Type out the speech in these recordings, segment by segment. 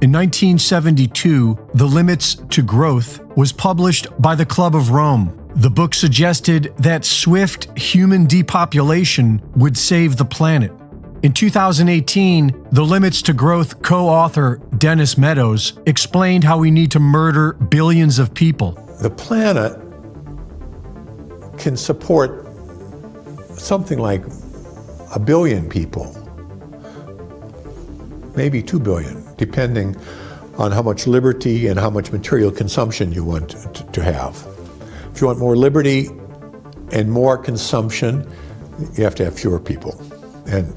In 1972, The Limits to Growth was published by the Club of Rome. The book suggested that swift human depopulation would save the planet. In 2018, The Limits to Growth co-author Dennis Meadows explained how we need to murder billions of people. The planet can support something like 1 billion people, maybe 2 billion, depending on how much liberty and how much material consumption you want to have. If you want more liberty and more consumption, you have to have fewer people. And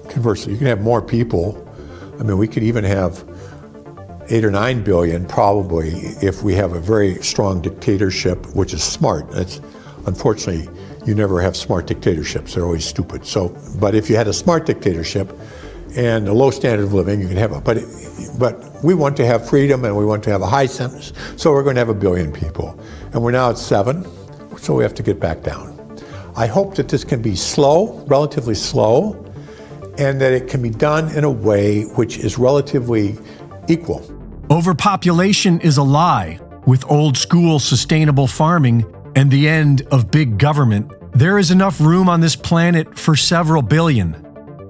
conversely, you can have more people. I mean, we could even have 8 or 9 billion probably if we have a very strong dictatorship, which is smart. That's, unfortunately, you never have smart dictatorships. They're always stupid. So, but if you had a smart dictatorship and a low standard of living, you can have it. But we want to have freedom and we want to have a high sentence, so we're going to have 1 billion people. And we're now at 7, so we have to get back down. I hope that this can be slow, relatively slow, and that it can be done in a way which is relatively equal. Overpopulation is a lie. With old school sustainable farming and the end of big government, there is enough room on this planet for several billion.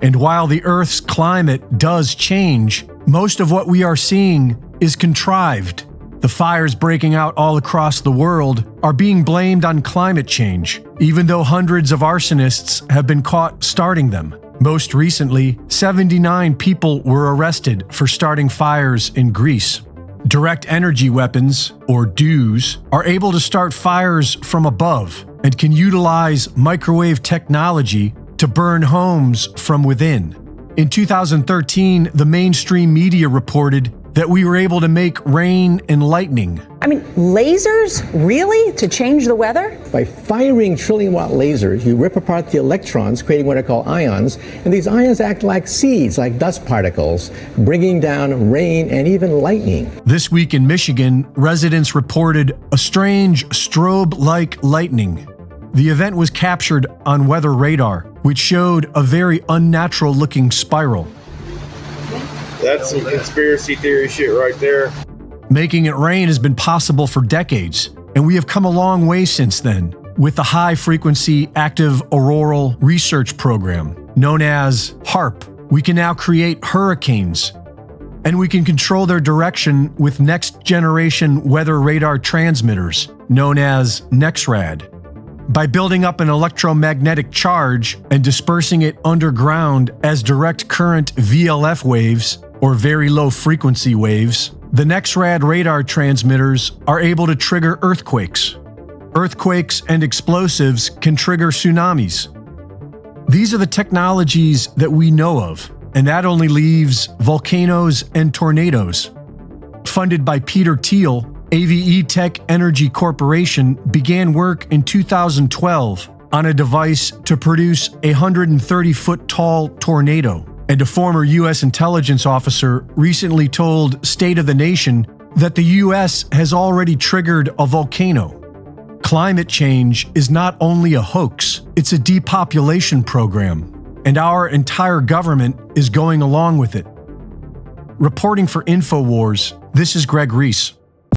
And while the Earth's climate does change, most of what we are seeing is contrived. The fires breaking out all across the world are being blamed on climate change, even though hundreds of arsonists have been caught starting them. Most recently, 79 people were arrested for starting fires in Greece. Direct energy weapons, or DEWs, are able to start fires from above and can utilize microwave technology to burn homes from within. In 2013, the mainstream media reported that we were able to make rain and lightning. I mean, lasers? Really? To change the weather? By firing trillion-watt lasers, you rip apart the electrons, creating what are called ions, and these ions act like seeds, like dust particles, bringing down rain and even lightning. This week in Michigan, residents reported a strange strobe-like lightning. The event was captured on weather radar, which showed a very unnatural-looking spiral. That's some conspiracy theory shit right there. Making it rain has been possible for decades, and we have come a long way since then. With the High Frequency Active Auroral Research Program, known as HAARP, we can now create hurricanes, and we can control their direction with next-generation weather radar transmitters, known as NEXRAD. By building up an electromagnetic charge and dispersing it underground as direct current VLF waves, or very low frequency waves, the NEXRAD radar transmitters are able to trigger earthquakes. Earthquakes and explosives can trigger tsunamis. These are the technologies that we know of, and that only leaves volcanoes and tornadoes. Funded by Peter Thiel, AVE Tech Energy Corporation began work in 2012 on a device to produce a 130-foot tall tornado. And a former U.S. intelligence officer recently told State of the Nation that the U.S. has already triggered a volcano. Climate change is not only a hoax, it's a depopulation program, and our entire government is going along with it. Reporting for InfoWars, this is Greg Reese.